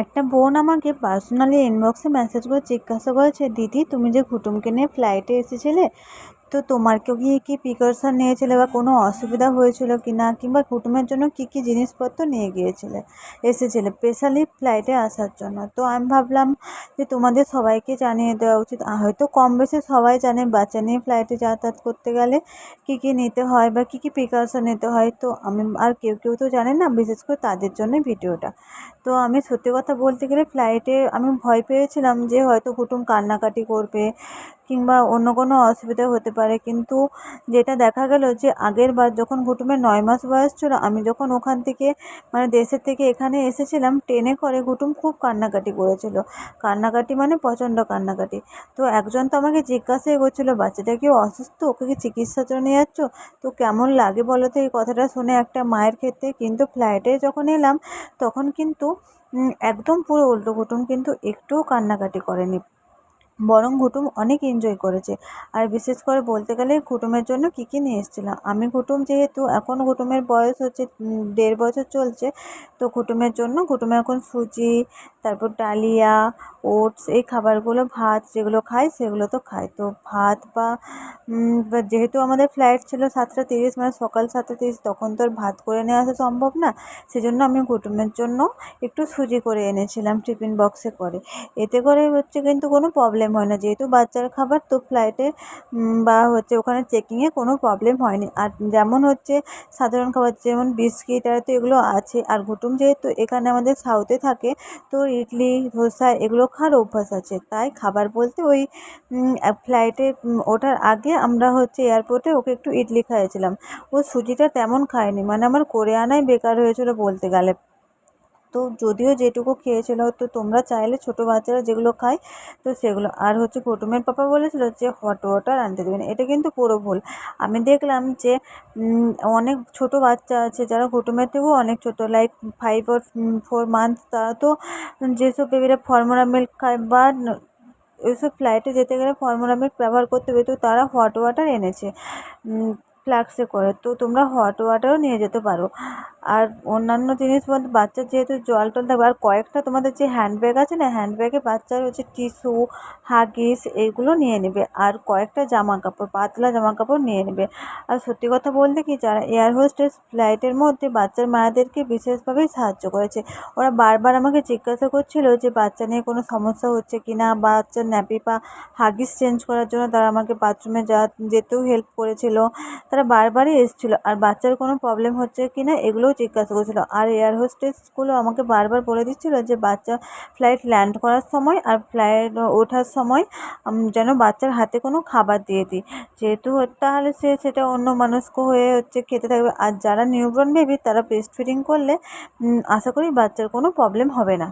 একটা বোন আমাকে পার্সোনালি ইনবক্সে মেসেজ করে জিজ্ঞাসা করেছে, দিদি তুমি যে কুটুমকে নিয়ে ফ্লাইটে এসেছিলে, তো তোমার কেউ কি প্রিকশন নিয়েছিলে বা কোনো অসুবিধা হয়েছিল কি না, কিংবা কুটুমের জন্য কি জিনিসপত্র নিয়ে এসেছিলে স্পেশালি ফ্লাইটে আসার জন্য। তো আমি ভাবলাম যে তোমাদের সবাইকে জানিয়ে দেওয়া উচিত। হয়তো কম বেশি সবাই জানে বাচ্চা নিয়ে ফ্লাইটে যাতায়াত করতে গেলে কী নিতে হয় বা কী প্রিকশন নিতে হয়। তো আমি আর কেউ তো জানে না, বিশেষ করে তাদের জন্যই ভিডিওটা। তো আমি সত্যি কথা বলতে গেলে ফ্লাইটে আমি ভয় পেয়েছিলাম যে হয়তো কুটুম কান্নাকাটি করবে কিংবা অন্য কোনো অসুবিধা হতে পারে। কিন্তু যেটা দেখা গেল যে আগের বার যখন কুটুমের 9 মাস বয়স ছিল, আমি যখন ওখান থেকে মানে দেশের থেকে এখানে এসেছিলাম ট্রেনে করে, কুটুম খুব কান্নাকাটি করেছিল। কান্নাকাটি মানে প্রচণ্ড কান্নাকাটি। তো একজন তো আমাকে জিজ্ঞাসাই করছিল, বাচ্চাটা কি অসুস্থ, ওকে কি চিকিৎসার জন্য নিয়ে যাচ্ছ? তো কেমন লাগে বলো তো এই কথাটা শুনে একটা মায়ের ক্ষেত্রে। কিন্তু ফ্লাইটে যখন এলাম তখন কিন্তু একদম পুরো উল্টো, কুটুম কিন্তু একটুও কান্নাকাটি করেনি, বরং কুটুম অনেক এনজয় করেছে। আর বিশেষ করে বলতে গেলে কুটুমের জন্য কী নিয়ে এসেছিলাম আমি, কুটুম যেহেতু এখন কুটুমের বয়স হচ্ছে 1.5 বছর চলছে, তো কুটুমের এখন সুজি, তারপর ডালিয়া, ওটস, এই খাবারগুলো, ভাত যেগুলো খায় সেগুলো তো খায়। তো ভাত বা যেহেতু আমাদের ফ্লাইট ছিল 7:30, মানে সকাল 7:30, তখন তো আর ভাত করে নিয়ে আসা সম্ভব না। সেজন্য আমি কুটুমের জন্য একটু সুজি করে এনেছিলাম টিফিন বক্সে করে। এতে করে হচ্ছে কিন্তু কোনো প্রবলেম হয় না, যেহেতু বাচ্চার খাবার। তো ফ্লাইটে বা ওখানে চেকিংয়ে কোনো প্রবলেম হয়নি। আর যেমন সাধারণ খাবার যেমন বিস্কিট আর তো এগুলো আছে। আর কুটুম যেহেতু এখানে আমাদের সাউথে থাকে, তো ইডলি, ধোসা এগুলো খাওয়ার অভ্যাস আছে। তাই খাবার বলতে ওই ফ্লাইটে ওঠার আগে আমরা এয়ারপোর্টে ওকে একটু ইডলি খাইয়েছিলাম। ও সুজিটা তেমন খায়নি, মানে আমার করে আনাই বেকার হয়েছিল বলতে গেলে। তো যদিও যেটুকু খেয়েছিল, তো তোমরা চাইলে ছোটো বাচ্চারা যেগুলো খায় তো সেগুলো। আর কুটুমের পাপা বলেছিল যে হট ওয়াটার আনতে দেবেন, এটা কিন্তু পুরো ভুল। আমি দেখলাম যে অনেক ছোট বাচ্চা আছে যারা কুটুমের থেকেও অনেক ছোট, লাইক 5 or 4 মান্থস, তারা তো যেসব বেবিরা ফর্মুলা মিল্ক খায় বা এসব ফ্লাইটে যেতে গেলে ফর্মুলা মিল্ক ব্যবহার করতে হবে, তো তারা হট ওয়াটার এনেছে ফ্লাক্সে করে। তো তোমরা হট ওয়াটারও নিয়ে যেতে পারো। আর অন্যান্য জিনিস বলতে বাচ্চার যেহেতু জল টল থাকবে, আর কয়েকটা তোমাদের যে হ্যান্ডব্যাগ আছে না, হ্যান্ডব্যাগে বাচ্চার টিস্যু, হাগিস এগুলো নিয়ে নেবে। আর কয়েকটা জামা কাপড়, পাতলা জামা কাপড় নিয়ে নেবে। আর সত্যি কথা বলতে কি, যারা এয়ার হোস্টেস ফ্লাইটের মধ্যে বাচ্চার মায়েদেরকে বিশেষভাবেই সাহায্য করেছে। ওরা বারবার আমাকে জিজ্ঞাসা করছিল যে বাচ্চা নিয়ে কোনো সমস্যা হচ্ছে কি না, বাচ্চার ন্যাপি বা হাগিস চেঞ্জ করার জন্য তারা আমাকে বাথরুমে যেতেও হেল্প করেছিল। তারা বারবারই এসেছিলো আর বাচ্চার কোনো প্রবলেম হচ্ছে কি না এগুলোও জিজ্ঞাসা করছিলো। আর এয়ার হোস্টেসগুলো আমাকে বারবার বলে দিচ্ছিলো যে বাচ্চা ফ্লাইট ল্যান্ড করার সময় আর ফ্লাইট ওঠার সময় যেন বাচ্চার হাতে কোনো খাবার দিয়ে দিই, যেহেতু তাহলে সেটা অন্য মানুষকে হয়ে খেতে থাকবে। আর যারা নিউবর্ন বেবি তারা ব্রেস্ট ফিডিং করলে আশা করি বাচ্চার কোনো প্রবলেম হবে না।